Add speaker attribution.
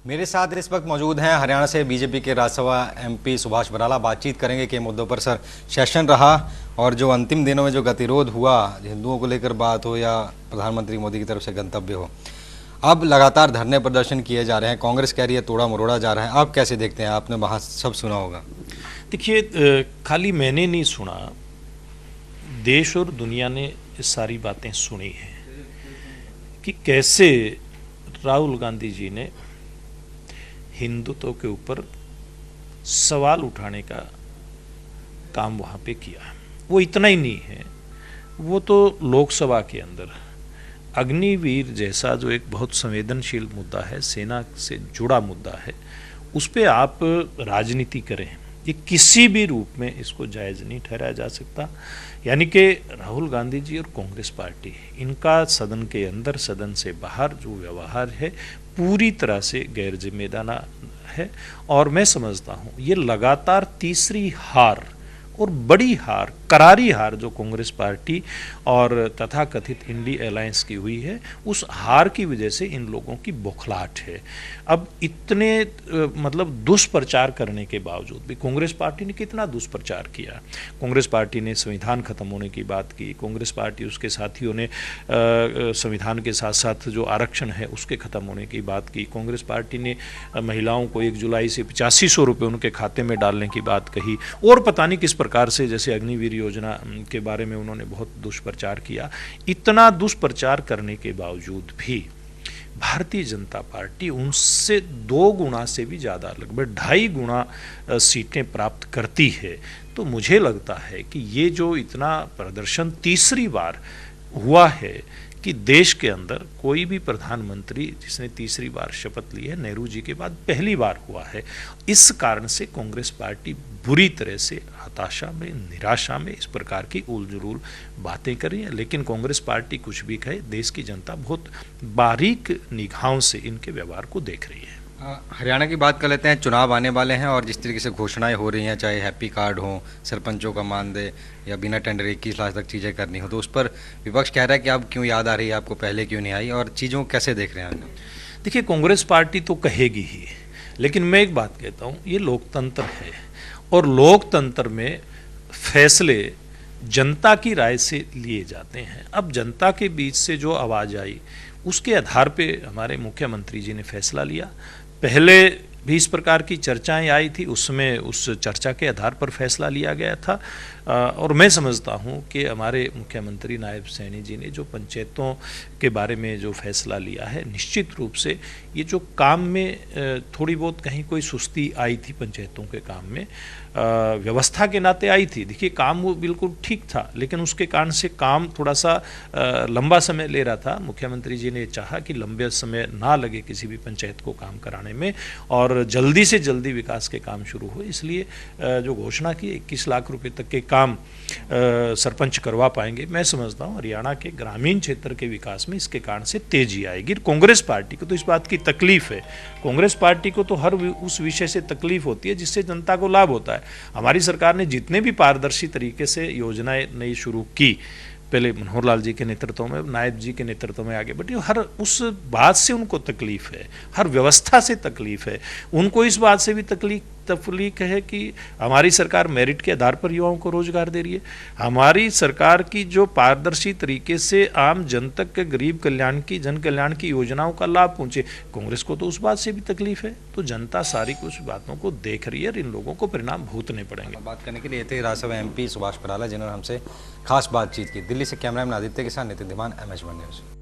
Speaker 1: मेरे साथ इस वक्त मौजूद हैं हरियाणा से बीजेपी के राज्यसभा एमपी सुभाष बराला। बातचीत करेंगे कि मुद्दों पर सर सेशन रहा और जो अंतिम दिनों में जो गतिरोध हुआ, हिंदुओं को लेकर बात हो या प्रधानमंत्री मोदी की तरफ से गंतव्य हो, अब लगातार धरने प्रदर्शन किए जा रहे हैं। कांग्रेस कह रही है तोड़ा मरोड़ा जा रहा है। आप कैसे देखते हैं? आपने वहाँ सब सुना होगा।
Speaker 2: देखिए, खाली मैंने नहीं सुना, देश और दुनिया ने ये सारी बातें सुनी हैं कि कैसे राहुल गांधी जी ने हिंदुत्व के ऊपर सवाल उठाने का काम वहाँ पे किया। वो इतना ही नहीं है, वो तो लोकसभा के अंदर अग्निवीर जैसा जो एक बहुत संवेदनशील मुद्दा है, सेना से जुड़ा मुद्दा है, उस पर आप राजनीति करें, ये किसी भी रूप में इसको जायज़ नहीं ठहराया जा सकता। यानी कि राहुल गांधी जी और कांग्रेस पार्टी, इनका सदन के अंदर सदन से बाहर जो व्यवहार है पूरी तरह से गैर जिम्मेदाराना है। और मैं समझता हूँ ये लगातार तीसरी हार और बड़ी हार, करारी हार जो कांग्रेस पार्टी और तथाकथित इंडी अलायंस की हुई है, उस हार की वजह से इन लोगों की बौखलाहट है। अब इतने मतलब दुष्प्रचार करने के बावजूद भी कांग्रेस पार्टी ने कितना दुष्प्रचार किया। कांग्रेस पार्टी ने संविधान खत्म होने की बात की, कांग्रेस पार्टी उसके साथियों ने संविधान के साथ साथ जो आरक्षण है उसके खत्म होने की बात की, कांग्रेस पार्टी ने महिलाओं को 1 जुलाई से 8500 रुपये उनके खाते में डालने की बात कही, और पता नहीं किस प्रकार से, जैसे अग्निवीर योजना के बारे में उन्होंने बहुत दुष्प्रचार किया। इतना दुष्प्रचार करने के बावजूद भी भारतीय जनता पार्टी उनसे 2 गुना से भी ज़्यादा, लगभग 2.5 गुना सीटें प्राप्त करती है। तो मुझे लगता है कि ये जो इतना प्रदर्शन तीसरी बार हुआ है कि देश के अंदर कोई भी प्रधानमंत्री जिसने तीसरी बार शपथ ली है, नेहरू जी के बाद पहली बार हुआ है। इस कारण से कांग्रेस पार्टी बुरी तरह से हताशा में, निराशा में इस प्रकार की उलझुल बातें कर रही है। लेकिन कांग्रेस पार्टी कुछ भी कहे, देश की जनता बहुत बारीक निगाहों से इनके व्यवहार को देख रही है।
Speaker 1: हरियाणा की बात कर लेते हैं। चुनाव आने वाले हैं और जिस तरीके से घोषणाएं हो रही हैं, चाहे हैप्पी कार्ड हो, सरपंचों का मानदेय या बिना टेंडर 21 लाख तक चीज़ें करनी हो, तो उस पर विपक्ष कह रहा है कि अब क्यों याद आ रही है आपको, पहले क्यों नहीं आई, और चीज़ों को कैसे देख रहे हैं?
Speaker 2: देखिए, कांग्रेस पार्टी तो कहेगी ही, लेकिन मैं एक बात कहता हूँ, ये लोकतंत्र है और लोकतंत्र में फैसले जनता की राय से लिए जाते हैं। अब जनता के बीच से जो आवाज़ आई उसके आधार पे हमारे मुख्यमंत्री जी ने फैसला लिया। पहले भी इस प्रकार की चर्चाएं आई थी, उसमें उस चर्चा के आधार पर फैसला लिया गया था। और मैं समझता हूं कि हमारे मुख्यमंत्री नायब सैनी जी ने जो पंचायतों के बारे में जो फैसला लिया है, निश्चित रूप से ये जो काम में थोड़ी बहुत कहीं कोई सुस्ती आई थी पंचायतों के काम में, व्यवस्था के नाते आई थी। देखिए, काम वो बिल्कुल ठीक था, लेकिन उसके कारण से काम थोड़ा सा लंबा समय ले रहा था। मुख्यमंत्री जी ने चाहा कि लंबे समय ना लगे किसी भी पंचायत को काम कराने में और जल्दी से जल्दी विकास के काम शुरू हो, इसलिए जो घोषणा की 21 लाख रुपए तक के काम सरपंच करवा पाएंगे। मैं समझता हूँ हरियाणा के ग्रामीण क्षेत्र के विकास में इसके कारण से तेजी आएगी। कांग्रेस पार्टी को तो इस बात की तकलीफ है, कांग्रेस पार्टी को तो हर उस विषय से तकलीफ होती है जिससे जनता को लाभ होता है। हमारी सरकार ने जितने भी पारदर्शी तरीके से योजनाएं नई शुरू की, पहले मनोहर लाल जी के नेतृत्व में, नायब जी के नेतृत्व में आगे बढ़ी, हर उस बात से उनको तकलीफ है, हर व्यवस्था से तकलीफ है। उनको इस बात से भी तकलीफ है कि हमारी सरकार मेरिट के आधार पर युवाओं को रोजगार दे रही है। हमारी सरकार की जो पारदर्शी तरीके से आम जन तक के गरीब कल्याण की, जन कल्याण की योजनाओं का लाभ पहुंचे, कांग्रेस को तो उस बात से भी तकलीफ है। तो जनता सारी कुछ बातों को देख रही है और इन लोगों को परिणाम भुगतने पड़ेंगे।
Speaker 1: बात करने के लिए थे राज्यसभा एमपी सुभाष बराला, जिन्होंने हमसे खास बातचीत की। दिल्ली से कैमरामैन आदित्य के साथ नितिन धीमान, MS1 न्यूज़।